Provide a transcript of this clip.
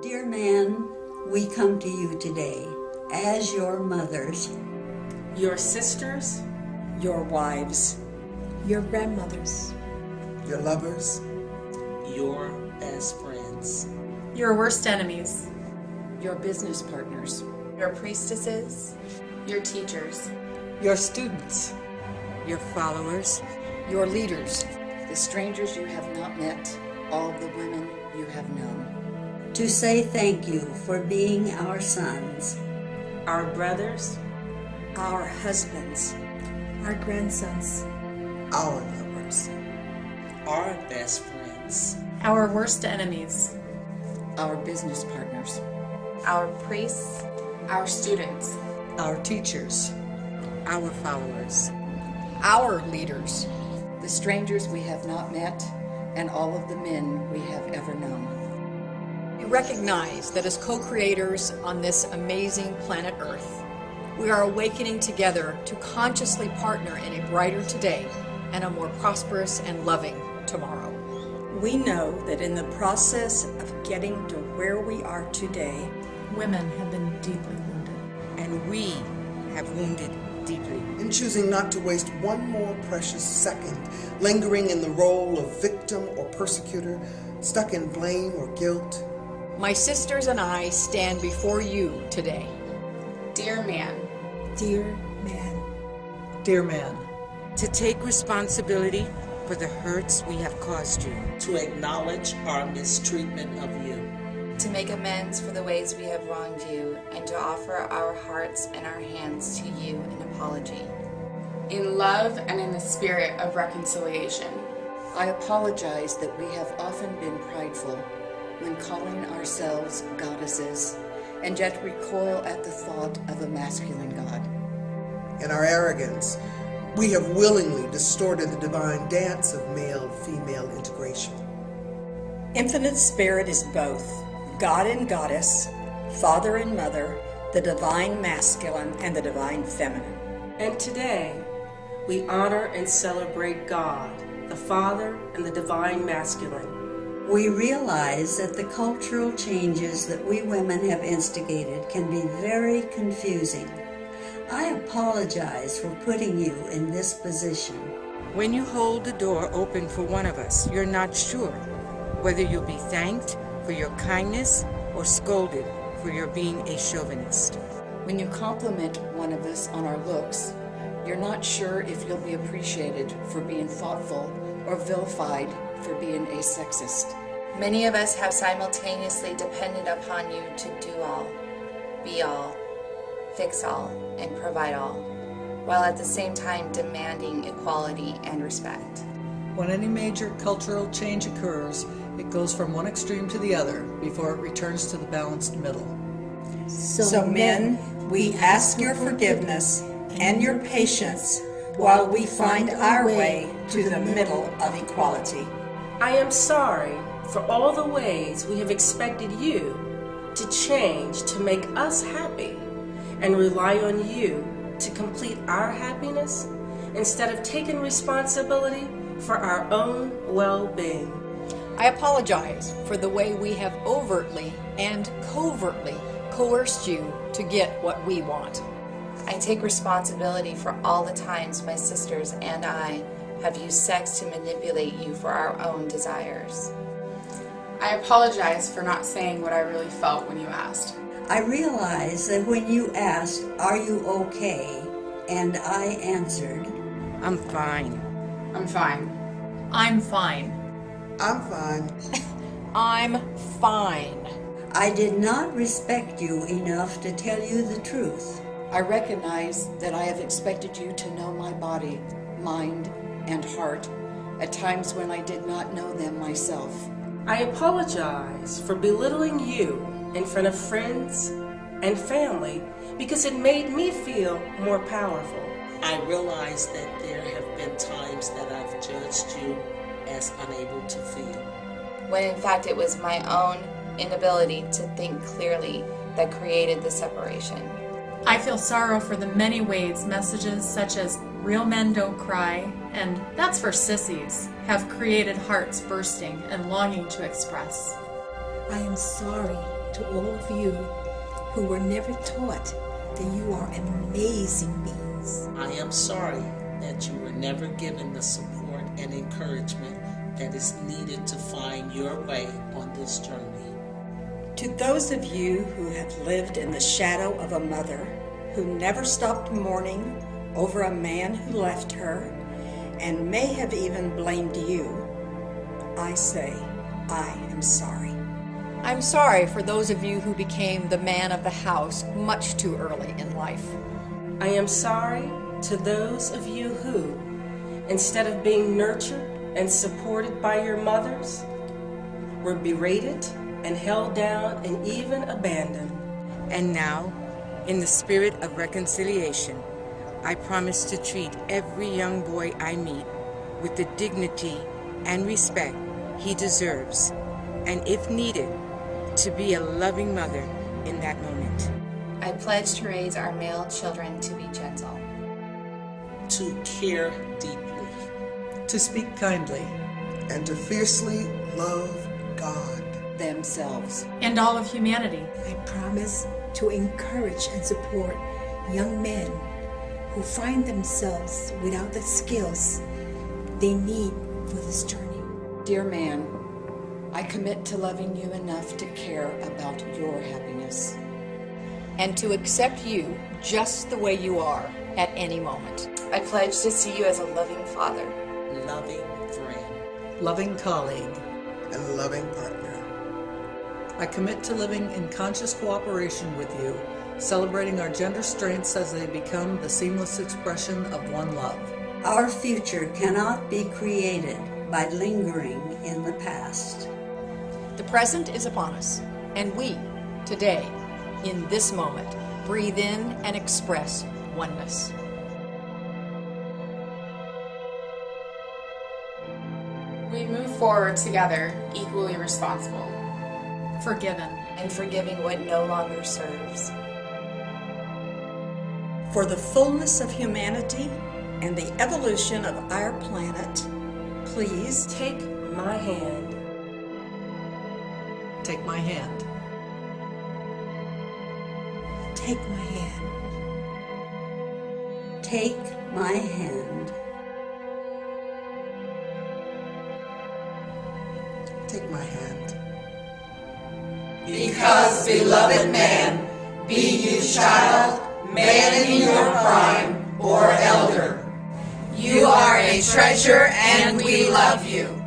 Dear man, we come to you today as your mothers, your sisters, your wives, your grandmothers, your lovers, your best friends, your worst enemies, your business partners, your priestesses, your teachers, your students, your followers, your leaders, the strangers you have not met, all the women you have known. To say thank you for being our sons, our brothers, our husbands, our grandsons, our lovers, our best friends, our worst enemies, our business partners, our priests, our students, our teachers, our followers, our leaders, the strangers we have not met, and all of the men we have ever known. We recognize that as co-creators on this amazing planet Earth, we are awakening together to consciously partner in a brighter today and a more prosperous and loving tomorrow. We know that in the process of getting to where we are today, women have been deeply wounded. And we have wounded deeply. In choosing not to waste one more precious second lingering in the role of victim or persecutor, stuck in blame or guilt. My sisters and I stand before you today. Dear man. Dear man. Dear man. To take responsibility for the hurts we have caused you. To acknowledge our mistreatment of you. To make amends for the ways we have wronged you, and to offer our hearts and our hands to you in apology. In love and in the spirit of reconciliation. I apologize that we have often been prideful when calling ourselves goddesses, and yet recoil at the thought of a masculine god. In our arrogance, we have willingly distorted the divine dance of male-female integration. Infinite Spirit is both God and Goddess, Father and Mother, the divine masculine and the divine feminine. And today, we honor and celebrate God, the Father and the divine masculine. We realize that the cultural changes that we women have instigated can be very confusing. I apologize for putting you in this position. When you hold the door open for one of us, you're not sure whether you'll be thanked for your kindness or scolded for your being a chauvinist. When you compliment one of us on our looks, you're not sure if you'll be appreciated for being thoughtful or vilified for being a sexist. Many of us have simultaneously depended upon you to do all, be all, fix all, and provide all, while at the same time demanding equality and respect. When any major cultural change occurs, it goes from one extreme to the other before it returns to the balanced middle. So men, we ask your forgiveness and your patience while we find our way to the middle of equality. I am sorry for all the ways we have expected you to change to make us happy and rely on you to complete our happiness instead of taking responsibility for our own well-being. I apologize for the way we have overtly and covertly coerced you to get what we want. I take responsibility for all the times my sisters and I have used sex to manipulate you for our own desires. I apologize for not saying what I really felt when you asked. I realize that when you asked, "Are you okay?" and I answered, I'm fine. I'm fine. I'm fine. I'm fine. I'm fine. I did not respect you enough to tell you the truth. I recognize that I have expected you to know my body, mind, and heart at times when I did not know them myself. I apologize for belittling you in front of friends and family because it made me feel more powerful. I realize that there have been times that I've judged you as unable to feel, when in fact it was my own inability to think clearly that created the separation. I feel sorrow for the many ways messages such as "real men don't cry" and "that's for sissies" have created hearts bursting and longing to express. I am sorry to all of you who were never taught that you are amazing beings. I am sorry that you were never given the support and encouragement that is needed to find your way on this journey. To those of you who have lived in the shadow of a mother who never stopped mourning over a man who left her and may have even blamed you, I say, I am sorry. I'm sorry for those of you who became the man of the house much too early in life. I am sorry to those of you who, instead of being nurtured and supported by your mothers, were berated and held down and even abandoned. And now, in the spirit of reconciliation, I promise to treat every young boy I meet with the dignity and respect he deserves, and if needed, to be a loving mother in that moment. I pledge to raise our male children to be gentle, to care deeply, to speak kindly, and to fiercely love God, themselves, and all of humanity. I promise to encourage and support young men who find themselves without the skills they need for this journey. Dear man, I commit to loving you enough to care about your happiness, and to accept you just the way you are at any moment. I pledge to see you as a loving father, loving friend, loving colleague, and loving partner. I commit to living in conscious cooperation with you, celebrating our gender strengths as they become the seamless expression of one love. Our future cannot be created by lingering in the past. The present is upon us, and we, today, in this moment, breathe in and express oneness. We move forward together, equally responsible, Forgiven, and forgiving what no longer serves. For the fullness of humanity and the evolution of our planet, please Take my hand. Take my hand. Take my hand. Take my hand. Take my hand. Because, beloved man, be you child, man in your prime, or elder, you are a treasure and we love you.